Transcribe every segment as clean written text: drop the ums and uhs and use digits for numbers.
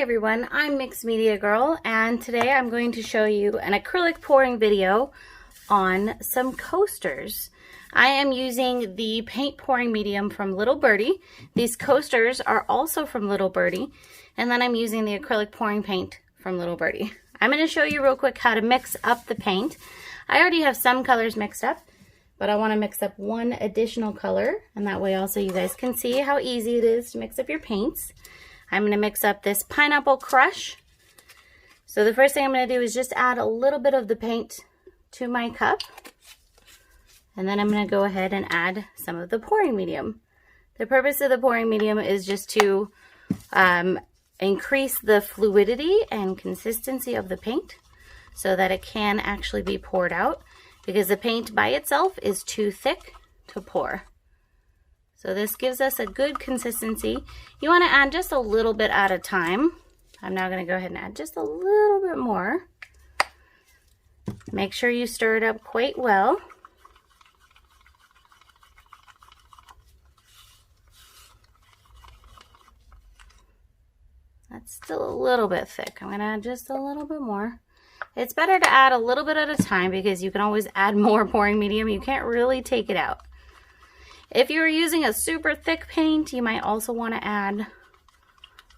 everyone, I'm Mixed Media Girl, and today I'm going to show you an acrylic pouring video on some coasters. I am using the paint pouring medium from Little Birdie. These coasters are also from Little Birdie, and then I'm using the acrylic pouring paint from Little Birdie. I'm going to show you real quick how to mix up the paint. I already have some colors mixed up, but I want to mix up one additional color, and that way also you guys can see how easy it is to mix up your paints. I'm going to mix up this Pineapple Crush. So the first thing I'm going to do is just add a little bit of the paint to my cup. And then I'm going to go ahead and add some of the pouring medium. The purpose of the pouring medium is just to increase the fluidity and consistency of the paint so that it can actually be poured out, because the paint by itself is too thick to pour. So this gives us a good consistency. You want to add just a little bit at a time. I'm now going to go ahead and add just a little bit more. Make sure you stir it up quite well. That's still a little bit thick. I'm going to add just a little bit more. It's better to add a little bit at a time because you can always add more pouring medium. You can't really take it out. If you're using a super thick paint, you might also want to add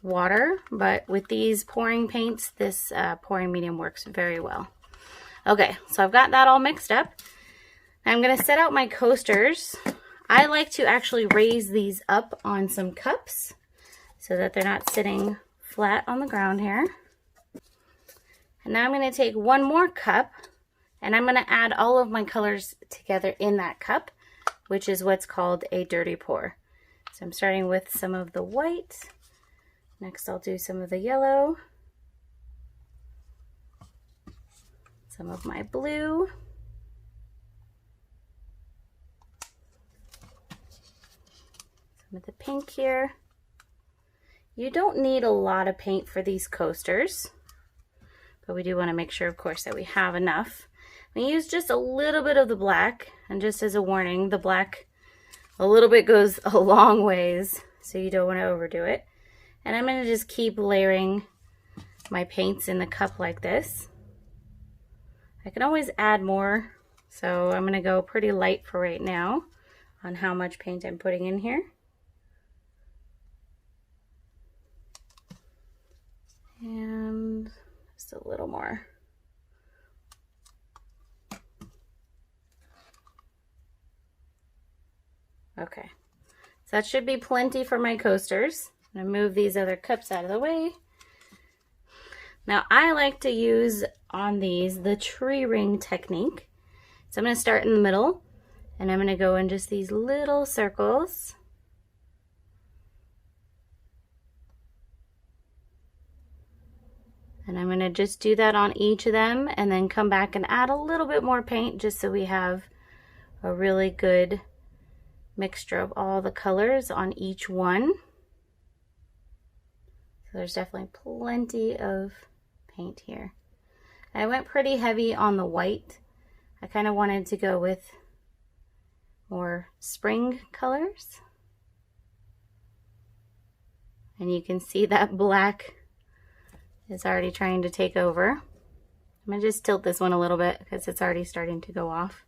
water, but with these pouring paints, this pouring medium works very well. Okay, so I've got that all mixed up. I'm going to set out my coasters. I like to actually raise these up on some cups so that they're not sitting flat on the ground here. And now I'm going to take one more cup, and I'm going to add all of my colors together in that cup, which is what's called a dirty pour. So I'm starting with some of the white. Next I'll do some of the yellow, some of my blue, some of the pink here. You don't need a lot of paint for these coasters, but we do want to make sure, of course, that we have enough. We use just a little bit of the black, and just as a warning, the black a little bit goes a long ways, so you don't want to overdo it. And I'm going to just keep layering my paints in the cup like this. I can always add more, so I'm going to go pretty light for right now on how much paint I'm putting in here. And just a little more. Okay, so that should be plenty for my coasters. I'm going to move these other cups out of the way. Now I like to use on these the tree ring technique. So I'm going to start in the middle, and I'm going to go in just these little circles. And I'm going to just do that on each of them, and then come back and add a little bit more paint just so we have a really good mixture of all the colors on each one. So there's definitely plenty of paint here. I went pretty heavy on the white. I kind of wanted to go with more spring colors. And you can see that black is already trying to take over. I'm going to just tilt this one a little bit because it's already starting to go off.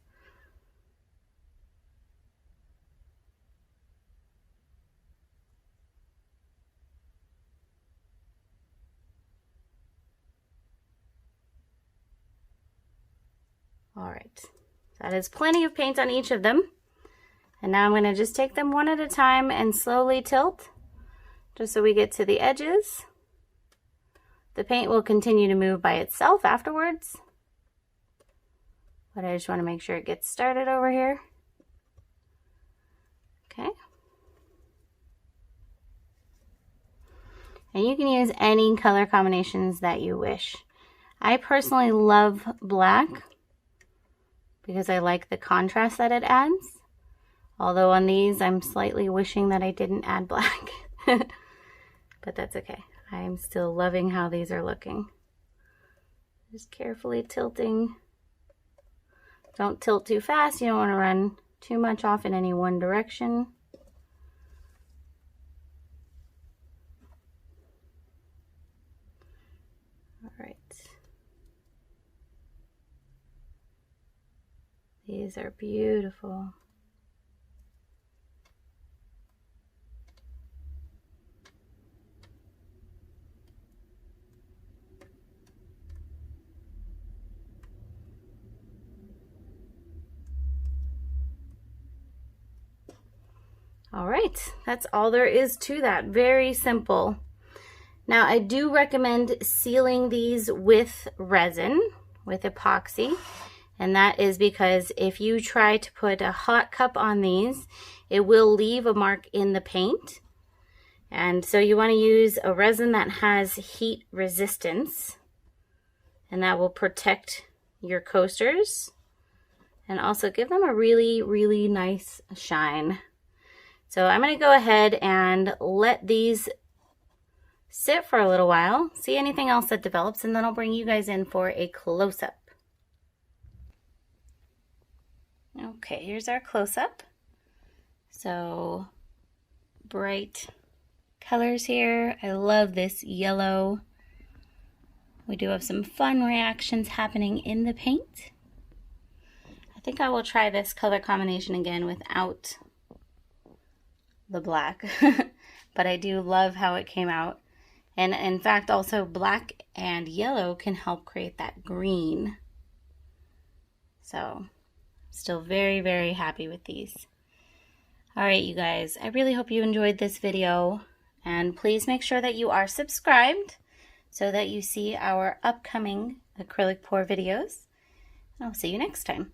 All right, that is plenty of paint on each of them. And now I'm going to just take them one at a time and slowly tilt, just so we get to the edges. The paint will continue to move by itself afterwards, but I just want to make sure it gets started over here. Okay. And you can use any color combinations that you wish. I personally love black because I like the contrast that it adds. Although on these, I'm slightly wishing that I didn't add black. But that's okay. I'm still loving how these are looking. Just carefully tilting. Don't tilt too fast. You don't want to run too much off in any one direction. These are beautiful. All right, that's all there is to that. Very simple. Now, I do recommend sealing these with resin, with epoxy, and that is because if you try to put a hot cup on these, it will leave a mark in the paint. And so you want to use a resin that has heat resistance, and that will protect your coasters and also give them a really, really nice shine. So I'm going to go ahead and let these sit for a little while, see anything else that develops, and then I'll bring you guys in for a close-up. Okay, here's our close-up. So bright colors here. I love this yellow. We do have some fun reactions happening in the paint. I think I will try this color combination again without the black, but I do love how it came out. And in fact, also black and yellow can help create that green. So still very, very happy with these. All right, you guys, I really hope you enjoyed this video, and please make sure that you are subscribed so that you see our upcoming acrylic pour videos. I'll see you next time.